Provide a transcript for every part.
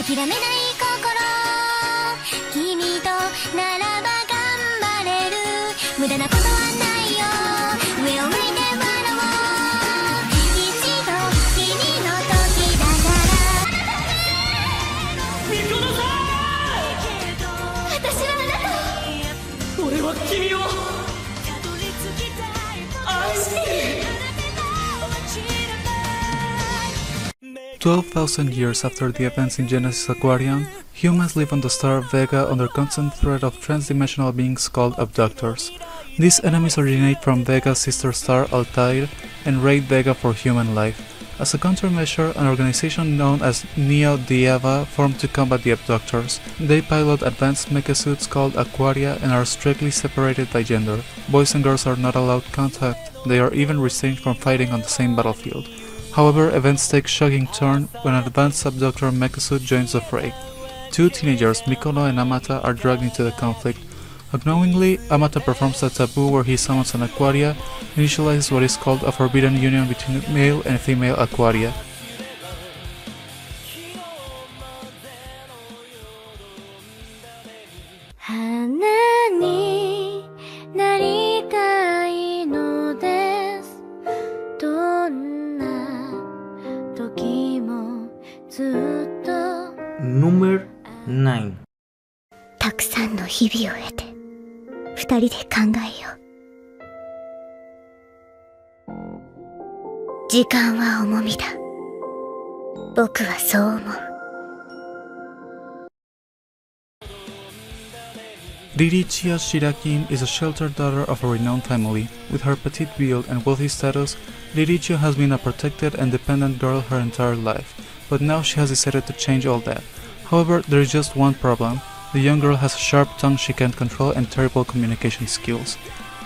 諦めない心君とならば頑張れる無駄なことはないよ上を向いて笑おう一度君の時だからミコノさん私はあなたを俺は君を愛してる 12,000 years after the events in Genesis Aquarium, humans live on the star Vega under constant threat of transdimensional beings called abductors. These enemies originate from Vega's sister star Altair and raid Vega for human life. As a countermeasure, an organization known as Neo Diava formed to combat the abductors. They pilot advanced mechasuits called Aquaria and are strictly separated by gender. Boys and girls are not allowed contact, they are even restrained from fighting on the same battlefield. However, events take a shocking turn when an advanced abductor mechasuit joins the fray. Two teenagers, Mikono and Amata, are dragged into the conflict. Unknowingly, Amata performs a taboo where he summons an Aquaria, initializes what is called a forbidden union between male and female Aquaria. Number 9. たくさんの日々を経て二人で考えよう時間は重みだ僕はそう思う Ririchia Shirakin is a sheltered daughter of a renowned family. With her petite build and wealthy status, Ririchia has been a protected and dependent girl her entire life, but now she has decided to change all that. However, there is just one problem. The young girl has a sharp tongue she can't control and terrible communication skills.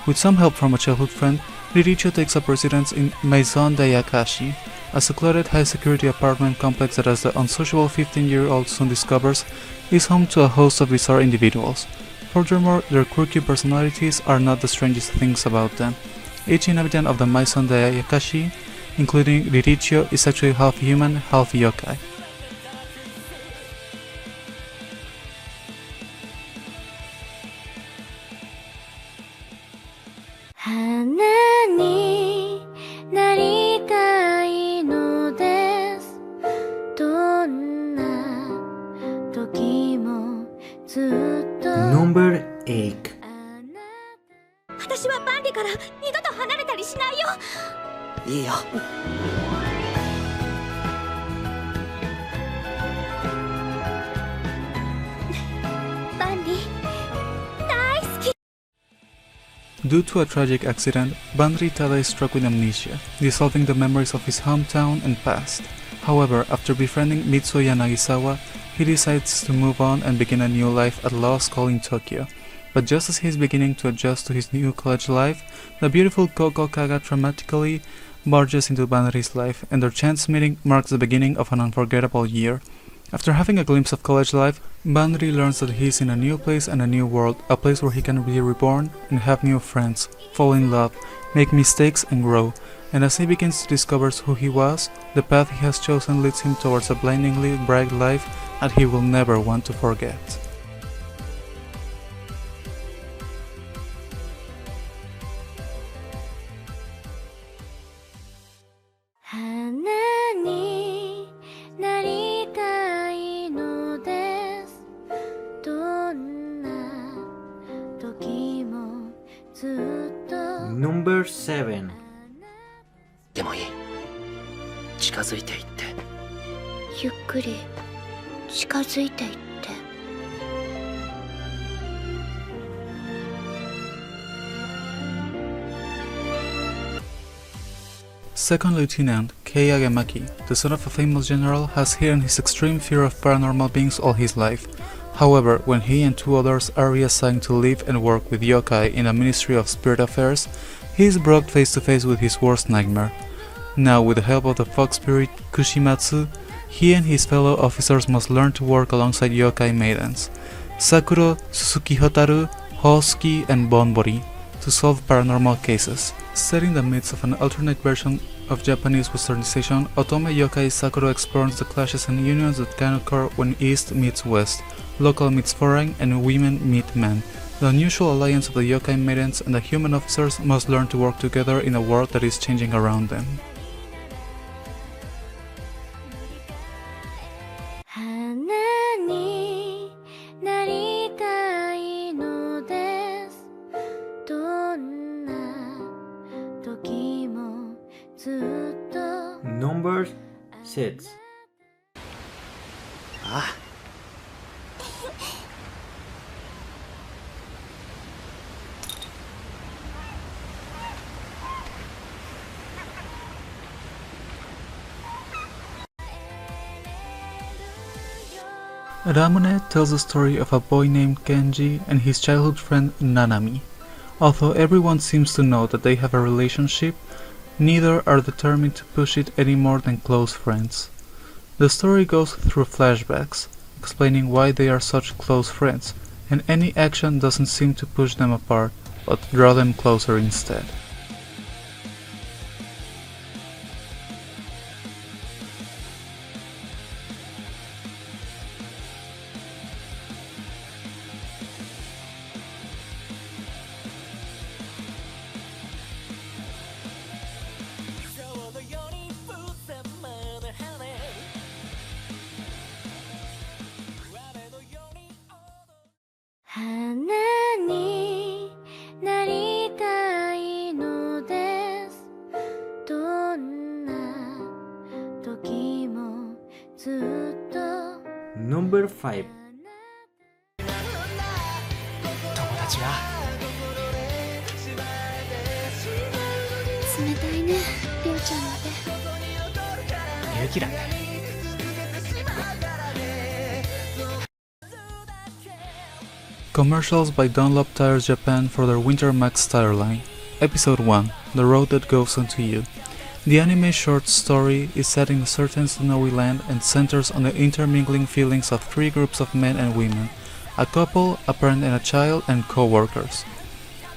With some help from a childhood friend, Ririchia takes up residence in Maison Dayakashi, a secluded high-security apartment complex that, as the unsociable 15-year-old soon discovers, is home to a host of bizarre individuals. Furthermore, their quirky personalities are not the strangest things about them. Each inhabitant of the Maison Dayakashi, including Ririchio, is actually half human, half yokai. Number 8. 私はバンリから二度と離れたりしないよいいよバンリ大好き Due to a tragic accident, Bandri Tada is struck with amnesia, dissolving the memories of his hometown and past. However, after befriending Mitsuya Nagisawa, he decides to move on and begin a new life at law school in Tokyo. But just as he is beginning to adjust to his new college life, the beautiful Koko Kaga dramatically barges into Bandri's life, and their chance meeting marks the beginning of an unforgettable year. After having a glimpse of college life, Bandri learns that he is in a new place and a new world, a place where he can be reborn and have new friends, fall in love, make mistakes and grow. And as he begins to discover who he was, the path he has chosen leads him towards a blindingly bright life that he will never want to forget. Number 7. でもいい近づいていってゆっくり近づいていって Second Lieutenant Kei Agemaki, the son of a famous general, has hidden his extreme fear of paranormal beings all his life. However, when he and two others are reassigned to live and work with yokai in a Ministry of Spirit Affairs, he is brought face to face with his worst nightmare. Now, with the help of the fox spirit Kushimatsu, he and his fellow officers must learn to work alongside yokai maidens, Sakuro, Suzuki Hotaru, Hosuki, and Bonbori, to solve paranormal cases. Set in the midst of an alternate version of Japanese westernization, otome yokai Sakura explores the clashes and unions that can occur when East meets West, local meets foreign, and women meet men. The unusual alliance of the yokai maidens and the human officers must learn to work together in a world that is changing around them. 花になりたいのです。どんな時もずっと Number 6. ああ。Ramune tells the story of a boy named Kenji and his childhood friend Nanami. Although everyone seems to know that they have a relationship, neither are determined to push it any more than close friends. The story goes through flashbacks, explaining why they are such close friends, and any action doesn't seem to push them apart, but draw them closer instead. Number 5. 友達は冷たいね、りょうちゃんまで。勇気だって。Commercials by Dunlop Tires Japan for their Winter Max tire line. Episode 1. The Road That Goes Unto You. The anime short story is set in a certain snowy land and centers on the intermingling feelings of three groups of men and women, a couple, a parent and a child, and co-workers.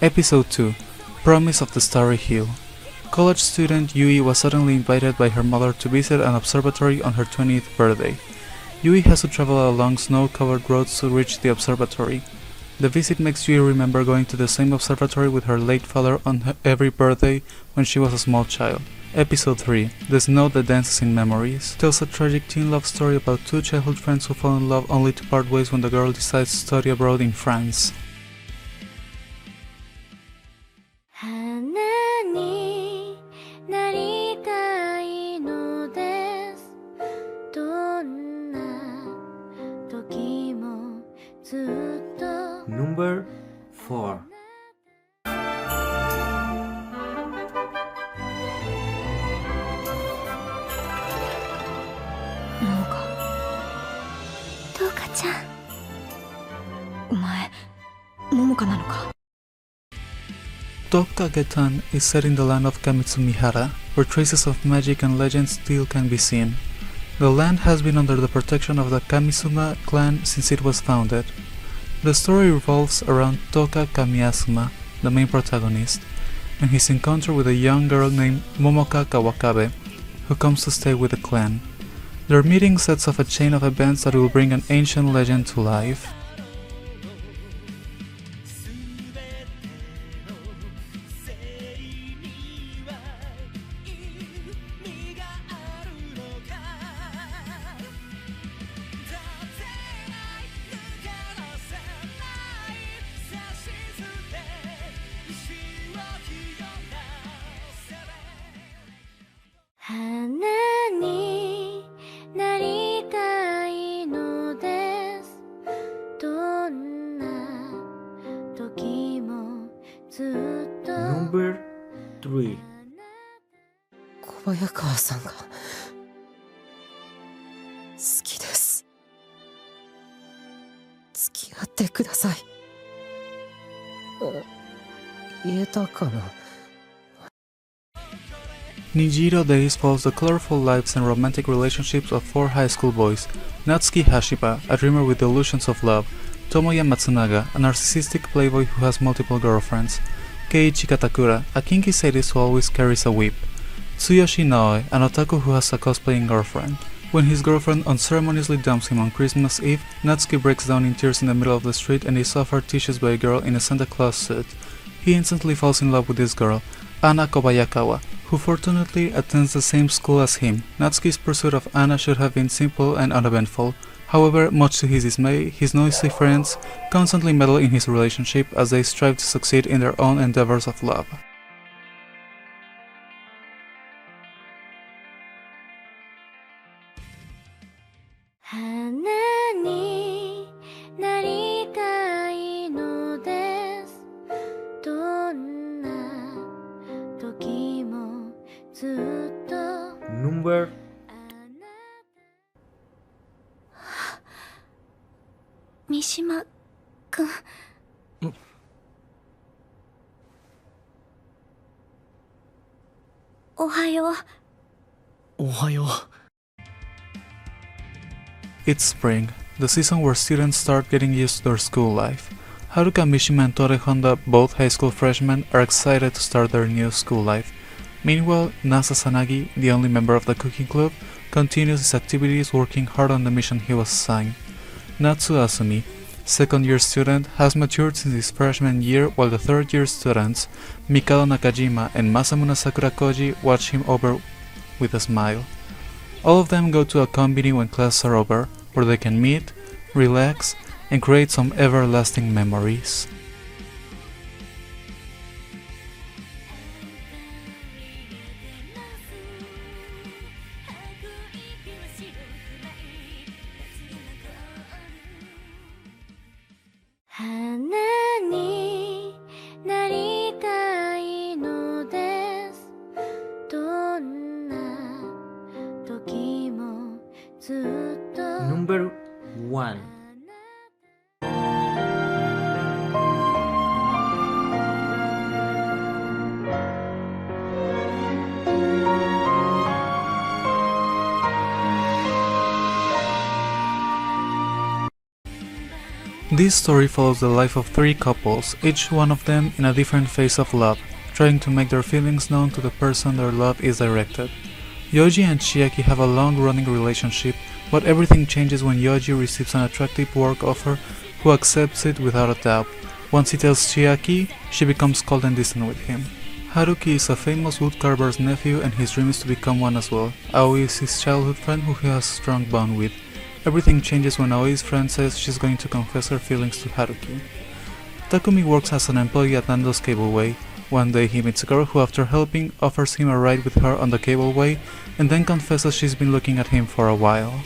Episode 2. Promise of the Starry Hill. College student Yui was suddenly invited by her mother to visit an observatory on her 20th birthday. Yui has to travel along snow-covered roads to reach the observatory. The visit makes Yui remember going to the same observatory with her late father on every birthday when she was a small child. Episode 3. The Snow That Dances in Memories tells a tragic teen love story about two childhood friends who fall in love only to part ways when the girl decides to study abroad in France. 花になりたいのです。どんな時もずっと Number 4. とうかちゃん。お前、桃香なのか。Tokka-getan is set in the land of Kamitsumihara, where traces of magic and legend still can be seen. The land has been under the protection of the Kamisuma clan since it was founded. The story revolves around Toka Kamiasuma, the main protagonist, and his encounter with a young girl named Momoka Kawakabe, who comes to stay with the clan. Their meeting sets off a chain of events that will bring an ancient legend to life. 花になりたいのです。どんな時もずっと Number 3. 小早川さんが好きです。付き合ってください。言えたかな。Nijiro Days follows the colorful lives and romantic relationships of four high school boys: Natsuki Hashiba, a dreamer with delusions of love; Tomoya Matsunaga, a narcissistic playboy who has multiple girlfriends; Keiichi Katakura, a kinky sadist who always carries a whip; Tsuyoshi Naoe, an otaku who has a cosplaying girlfriend. When his girlfriend unceremoniously dumps him on Christmas Eve, Natsuki breaks down in tears in the middle of the street and is offered tissues by a girl in a Santa Claus suit. He instantly falls in love with this girl, Anna Kobayakawa, who fortunately attends the same school as him. Natsuki's pursuit of Anna should have been simple and uneventful. However, much to his dismay, his noisy friends constantly meddle in his relationship as they strive to succeed in their own endeavors of love. Number 三島くん。おはよう。おはよう。 It's spring, the season where students start getting used to their school life. Haruka Mishima and Tore Honda, both high school freshmen, are excited to start their new school life. Meanwhile, Nasa Sanagi, the only member of the cooking club, continues his activities working hard on the mission he was assigned. Natsu Asumi, second-year student, has matured since his freshman year, while the third-year students, Mikado Nakajima and Masamune Sakurakoji, watch him over with a smile. All of them go to a combini when classes are over, where they can meet, relax, and create some everlasting memories. Number 1. This story follows the life of three couples, each one of them in a different phase of love, trying to make their feelings known to the person their love is directed. Yoji and Chiaki have a long-running relationship, but everything changes when Yoji receives an attractive work offer who accepts it without a doubt. Once he tells Chiaki, she becomes cold and distant with him. Haruki is a famous woodcarver's nephew and his dream is to become one as well. Aoi is his childhood friend who he has a strong bond with. Everything changes when Aoi's friend says she's going to confess her feelings to Haruki. Takumi works as an employee at Nando's Cableway. One day he meets a girl who, after helping, offers him a ride with her on the cableway and then confesses she's been looking at him for a while.